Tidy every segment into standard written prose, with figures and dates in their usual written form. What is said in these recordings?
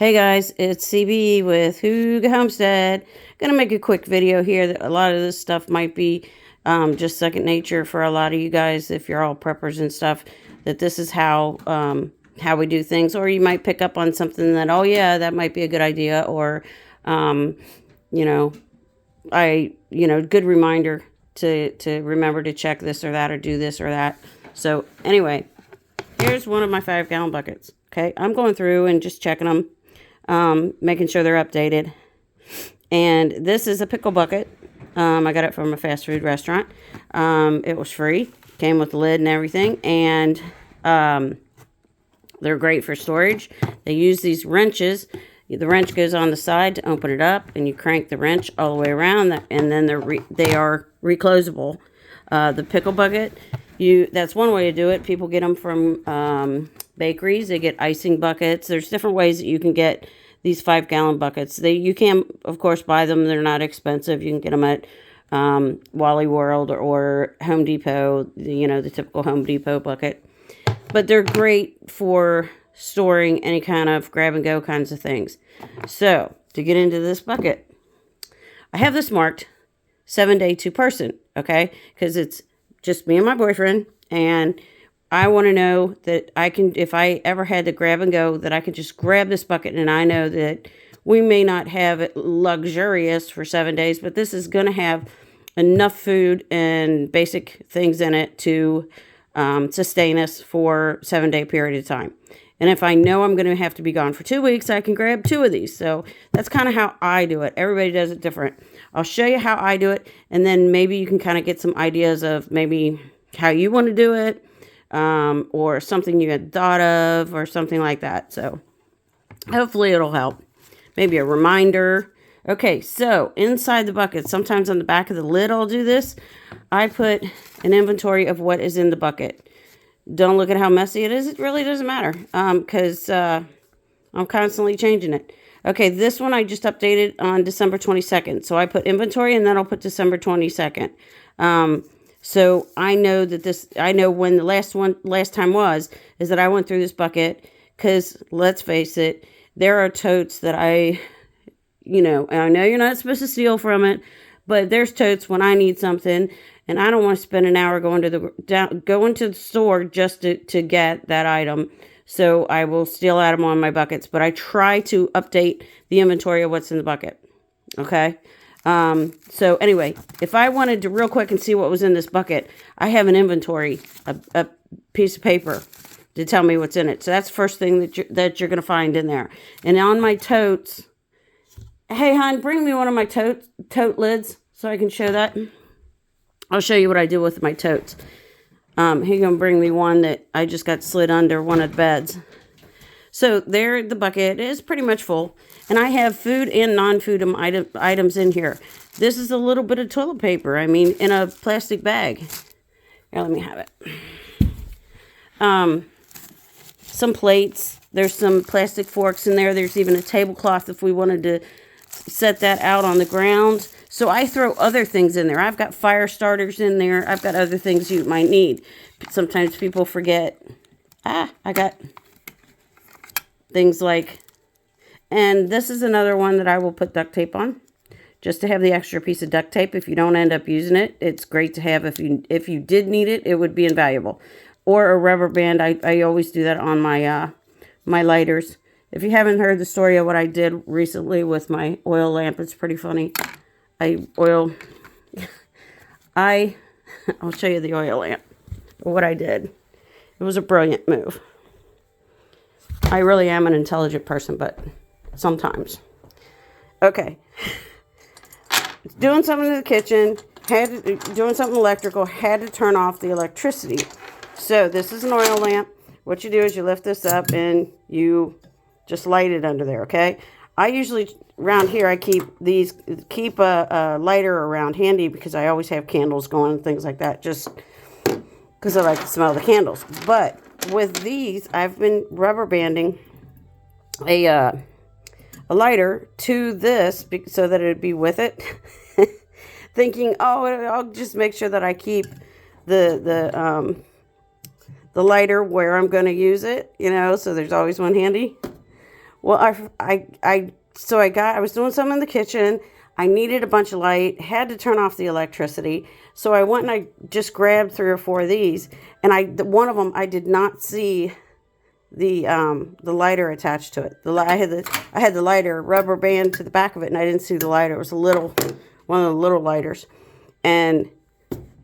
Hey guys, it's CB with Huga Homestead. Gonna make a quick video here. That a lot of this stuff might be just second nature for a lot of you guys if you're all preppers and stuff. That this is how we do things, or you might pick up on something that, oh yeah, that might be a good idea, or um, you know, good reminder to remember to check this or that or do this or that. So anyway, here's one of my 5-gallon buckets. Okay, I'm going through and just checking them. Making sure they're updated. And this is a pickle bucket. I got it from a fast food restaurant. It was free. Came with the lid and everything. And they're great for storage. They use these wrenches. The wrench goes on the side to open it up, and you crank the wrench all the way around, and then they are reclosable. The pickle bucket, that's one way to do it. People get them from bakeries. They get icing buckets. There's different ways that you can get these 5-gallon buckets. You can, of course, buy them. They're not expensive. You can get them at Wally World or Home Depot, the typical Home Depot bucket. But they're great for storing any kind of grab-and-go kinds of things. So, to get into this bucket, I have this marked 7-day 2-person, okay? Because it's just me and my boyfriend, and I want to know that I can, if I ever had to grab and go, that I could just grab this bucket, and I know that we may not have it luxurious for 7 days, but this is going to have enough food and basic things in it to sustain us for 7-day period of time. And if I know I'm going to have to be gone for 2 weeks, I can grab 2 of these. So that's kind of how I do it. Everybody does it different. I'll show you how I do it, and then maybe you can kind of get some ideas of maybe how you want to do it, or something you had thought of, or something like that. So hopefully it'll help. Maybe a reminder. Okay, so inside the bucket, sometimes on the back of the lid I'll do this. I put an inventory of what is in the bucket. Don't look at how messy it is. It really doesn't matter, because I'm constantly changing it. Okay, this one I just updated on December 22nd. So I put inventory, and then I'll put December 22nd. So I know that I know when the last time is that I went through this bucket, because let's face it, there are totes that and I know you're not supposed to steal from it, but there's totes when I need something, and I don't want to spend an hour going to the store just to get that item. So I will steal out of them on my buckets, but I try to update the inventory of what's in the bucket. Okay. So anyway, if I wanted to real quick and see what was in this bucket, I have an inventory, a piece of paper to tell me what's in it. So that's the first thing that you're going to find in there. And on my totes, hey hon, bring me one of my tote lids so I can show that. I'll show you what I do with my totes. He's going to bring me one that I just got slid under one of the beds. So there, the bucket is pretty much full. And I have food and non-food items in here. This is a little bit of toilet paper. I mean, in a plastic bag. Here, let me have it. Some plates. There's some plastic forks in there. There's even a tablecloth if we wanted to set that out on the ground. So I throw other things in there. I've got fire starters in there. I've got other things you might need. Sometimes people forget. I got things like, and this is another one that I will put duct tape on, just to have the extra piece of duct tape. If you don't end up using it, it's great to have. If you did need it, it would be invaluable. Or a rubber band. I always do that on my my lighters. If you haven't heard the story of what I did recently with my oil lamp, it's pretty funny. I'll show you the oil lamp, what I did. It was a brilliant move. I really am an intelligent person, but sometimes. Okay. Doing something in the kitchen, doing something electrical, had to turn off the electricity. So this is an oil lamp. What you do is you lift this up and you just light it under there, okay? I usually, around here, I keep a lighter around handy, because I always have candles going and things like that, just because I like to smell the candles. But with these, I've been rubber banding a lighter to this so that it'd be with it. Thinking, oh, I'll just make sure that I keep the lighter where I'm going to use it, so there's always one handy. Well, I was doing something in the kitchen. I needed a bunch of light, had to turn off the electricity. So I went and I just grabbed 3 or 4 of these, and one of them I did not see the lighter attached to it. I had the lighter rubber band to the back of it, and I didn't see the lighter. It was one of the little lighters, and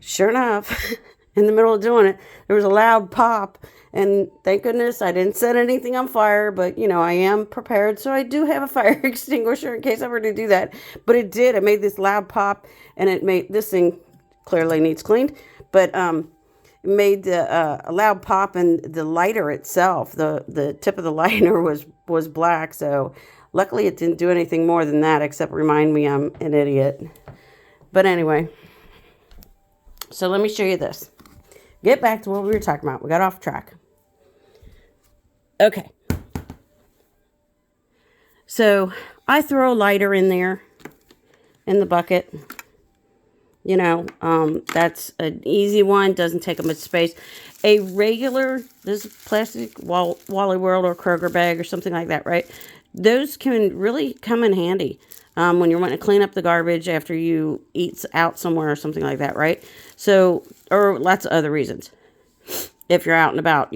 sure enough, in the middle of doing it, there was a loud pop. And thank goodness I didn't set anything on fire, but I am prepared. So I do have a fire extinguisher in case I were to do that. But it did. It made this loud pop, and this thing clearly needs cleaned. But it made a loud pop, and the lighter itself, the tip of the lighter was black. So luckily it didn't do anything more than that except remind me I'm an idiot. But anyway, so let me show you this. Get back to what we were talking about. We got off track. Okay. So I throw a lighter in there in the bucket. That's an easy one. Doesn't take up much space. A regular, this plastic Wally World or Kroger bag or something like that, right? Those can really come in handy when you're wanting to clean up the garbage after you eat out somewhere or something like that, right? So, or lots of other reasons. If you're out and about,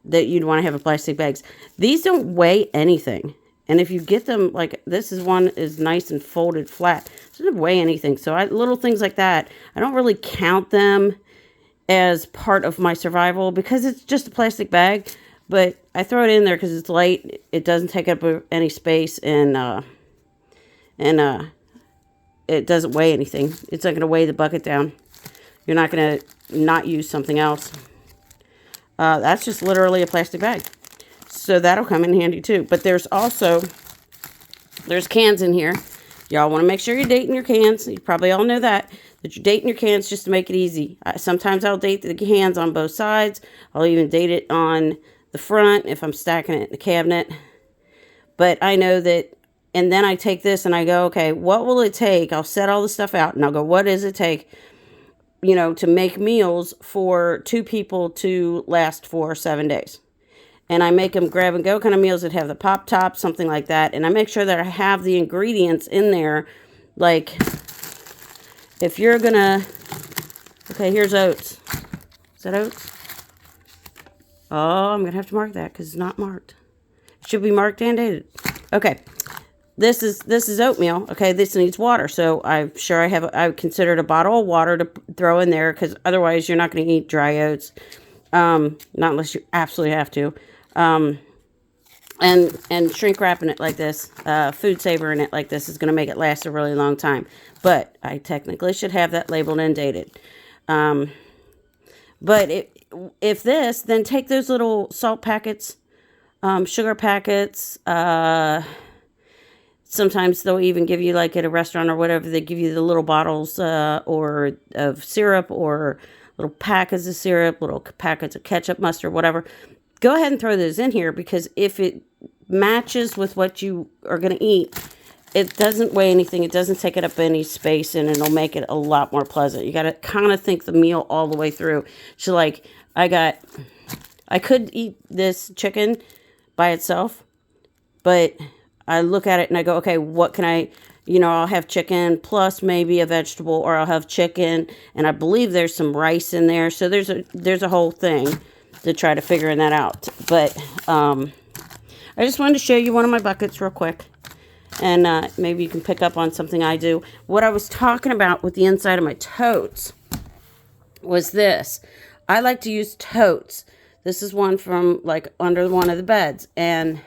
that you'd want to have a plastic bags. These don't weigh anything. And if you get them, like this one is nice and folded flat. It doesn't weigh anything. So little things like that, I don't really count them as part of my survival because it's just a plastic bag. But I throw it in there because it's light. It doesn't take up any space, and it doesn't weigh anything. It's not going to weigh the bucket down. You're not going to not use something else. That's just literally a plastic bag. So that'll come in handy too. But there's cans in here. Y'all want to make sure you're dating your cans. You probably all know that you're dating your cans just to make it easy. Sometimes I'll date the cans on both sides. I'll even date it on the front if I'm stacking it in the cabinet. But I know that, and then I take this and I go, okay, what will it take? I'll set all the stuff out and I'll go, what does it take, to make meals for 2 people to last for 7 days? And I make them grab and go kind of meals that have the pop top, something like that. And I make sure that I have the ingredients in there. Like, if you're gonna, okay, here's oats. Is that oats? Oh, I'm gonna have to mark that because it's not marked. It should be marked and dated. Okay. This is oatmeal. Okay, this needs water. So I'm sure I considered a bottle of water to throw in there because otherwise you're not going to eat dry oats. Not unless you absolutely have to. And shrink wrapping it like this, food saver in it like this is going to make it last a really long time. But I technically should have that labeled and dated. But if this, then take those little salt packets, sugar packets, sometimes they'll even give you, like at a restaurant or whatever, they give you the little bottles or of syrup or little packets of syrup, little packets of ketchup, mustard, whatever. Go ahead and throw those in here because if it matches with what you are going to eat, it doesn't weigh anything. It doesn't take it up any space, and it'll make it a lot more pleasant. You got to kind of think the meal all the way through. So like I could eat this chicken by itself, but I look at it and I go, okay, what can I'll have chicken plus maybe a vegetable, or I'll have chicken, and I believe there's some rice in there. So there's a whole thing to try to figuring that out. But I just wanted to show you one of my buckets real quick, and maybe you can pick up on something I do. What I was talking about with the inside of my totes was this. I like to use totes. This is one from like under one of the beds, and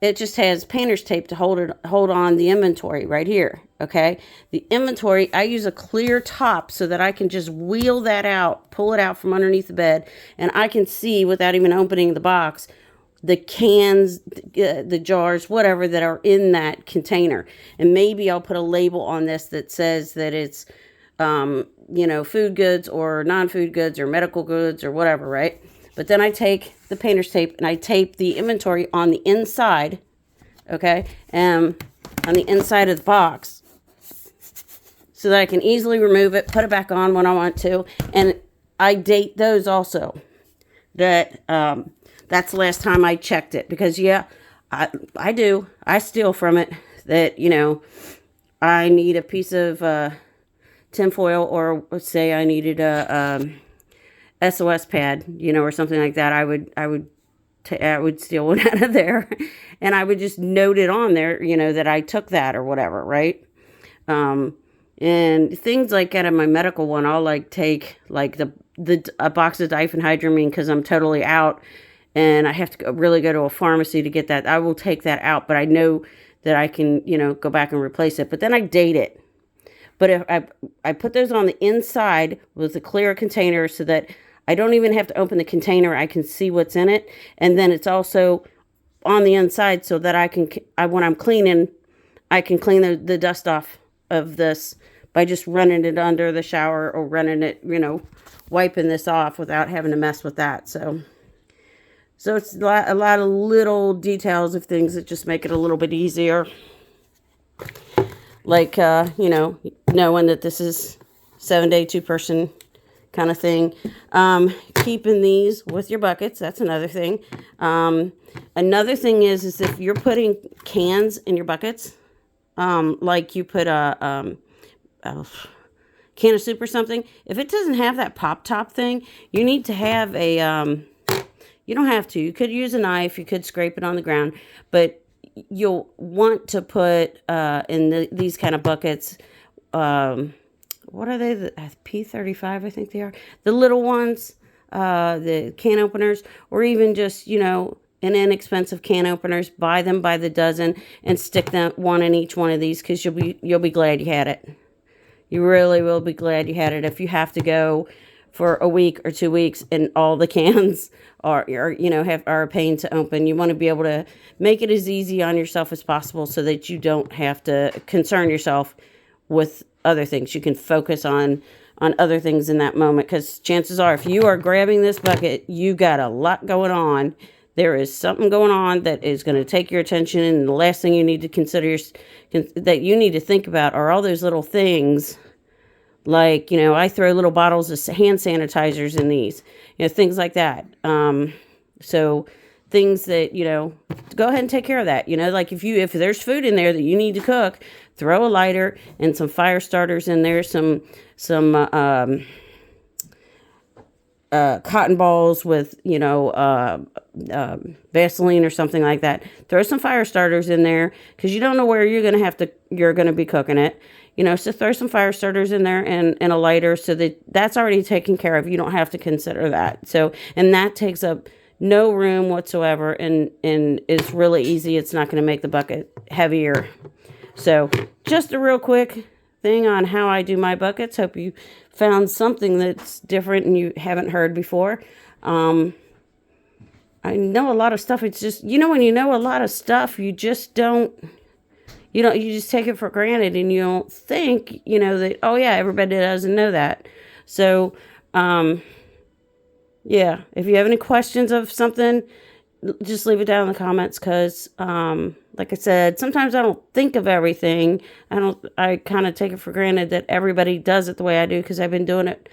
it just has painter's tape to hold on the inventory right here, okay? The inventory, I use a clear top so that I can just wheel that out, pull it out from underneath the bed, and I can see without even opening the box, the cans, the jars, whatever that are in that container. And maybe I'll put a label on this that says that it's, food goods or non-food goods or medical goods or whatever, right? But then I take the painter's tape and I tape the inventory on the inside, okay, on the inside of the box so that I can easily remove it, put it back on when I want to. And I date those also. That's the last time I checked it because, yeah, I do. I steal from it. That, I need a piece of tinfoil, or say I needed a SOS pad, or something like that. I would steal one out of there, and I would just note it on there, that I took that or whatever, right? And things like out of my medical one, I'll like take like a box of diphenhydramine because I'm totally out, and I have to really go to a pharmacy to get that. I will take that out, but I know that I can, go back and replace it. But then I date it. But if I put those on the inside with a clear container so that I don't even have to open the container. I can see what's in it. And then it's also on the inside so that when I'm cleaning, I can clean the dust off of this by just running it under the shower, or running it, wiping this off without having to mess with that. So it's a lot of little details of things that just make it a little bit easier. Like, knowing that this is 7-day, 2-person kind of thing. Keeping these with your buckets. That's another thing. Another thing is if you're putting cans in your buckets, like you put a can of soup or something, if it doesn't have that pop top thing, you need to have you don't have to. You could use a knife. You could scrape it on the ground, but you'll want to put in these kind of buckets. What are they? The P35, I think they are. The little ones, the can openers, or even just, an inexpensive can openers. Buy them by the dozen and stick them one in each one of these, because you'll be glad you had it. You really will be glad you had it. If you have to go for a week or 2 weeks and all the cans are a pain to open, you want to be able to make it as easy on yourself as possible so that you don't have to concern yourself with other things. You can focus on other things in that moment, because chances are, if you are grabbing this bucket, you got a lot going on. There is something going on that is going to take your attention, and the last thing you need to consider that you need to think about are all those little things. Like, I throw little bottles of hand sanitizers in these, things like that. So things that, go ahead and take care of that. Like if there's food in there that you need to cook, throw a lighter and some fire starters in there, some cotton balls with, Vaseline or something like that. Throw some fire starters in there, because you don't know where you're going to be cooking it. So throw some fire starters in there and a lighter, so that's already taken care of. You don't have to consider that. So, and that takes up no room whatsoever, and it's really easy. It's not going to make the bucket heavier. So just a real quick thing on how I do my buckets. Hope you found something that's different and you haven't heard before. I know a lot of stuff. It's just, when you know a lot of stuff, you just don't, you just take it for granted, and you don't think, that, oh yeah, everybody doesn't know that. So, yeah, if you have any questions of something, just leave it down in the comments, because, like I said, sometimes I don't think of everything. I kind of take it for granted that everybody does it the way I do, because I've been doing it,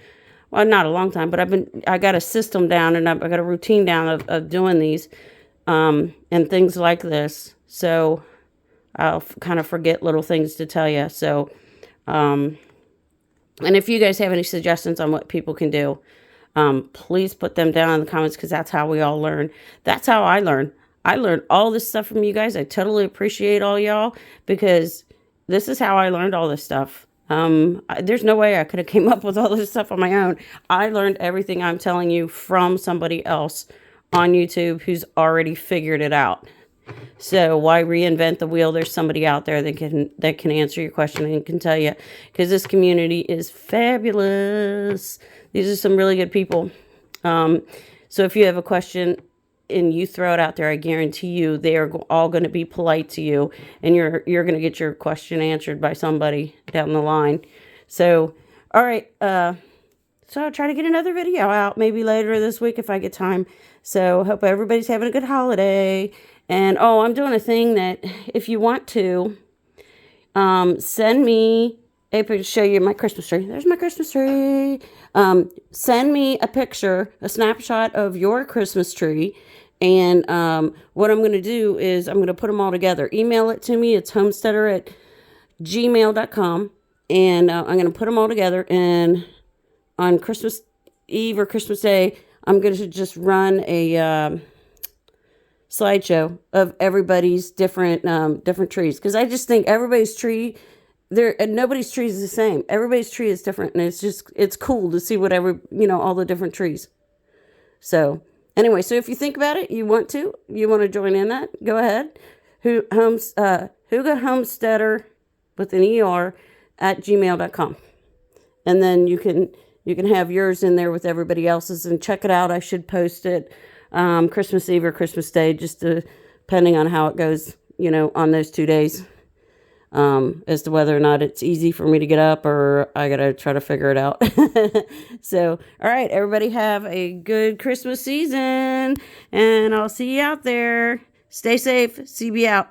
well, not a long time, but I got a system down, and I got a routine down of doing these, and things like this. So I'll kind of forget little things to tell you. So, and if you guys have any suggestions on what people can do, please put them down in the comments, because that's how we all learn. That's how I learn. I learned all this stuff from you guys. I totally appreciate all y'all, because this is how I learned all this stuff. There's no way I could have came up with all this stuff on my own. I learned everything I'm telling you from somebody else on YouTube who's already figured it out. So why reinvent the wheel? There's somebody out there that can answer your question and can tell you, because this community is fabulous. These are some really good people. So if you have a question and you throw it out there, I guarantee you they are all going to be polite to you, and you're going to get your question answered by somebody down the line. So, all right. So I'll try to get another video out maybe later this week if I get time. So hope everybody's having a good holiday. And, I'm doing a thing that if you want to, send me a picture, show you my Christmas tree. There's my Christmas tree. Send me a picture, a snapshot of your Christmas tree, And what I'm going to do is I'm going to put them all together. Email it to me. It's homesteader@gmail.com. And I'm going to put them all together. And on Christmas Eve or Christmas Day, I'm going to just run a slideshow of everybody's different trees. Because I just think everybody's tree, nobody's tree is the same. Everybody's tree is different. And it's cool to see all the different trees. So anyway, so if you think about it, you want to join in that, go ahead. Huga Homesteader with an ER @gmail.com. And then you can have yours in there with everybody else's and check it out. I should post it Christmas Eve or Christmas Day, just depending on how it goes, on those 2 days. As to whether or not it's easy for me to get up or I gotta try to figure it out. So, all right, everybody have a good Christmas season, and I'll see you out there. Stay safe. CB out.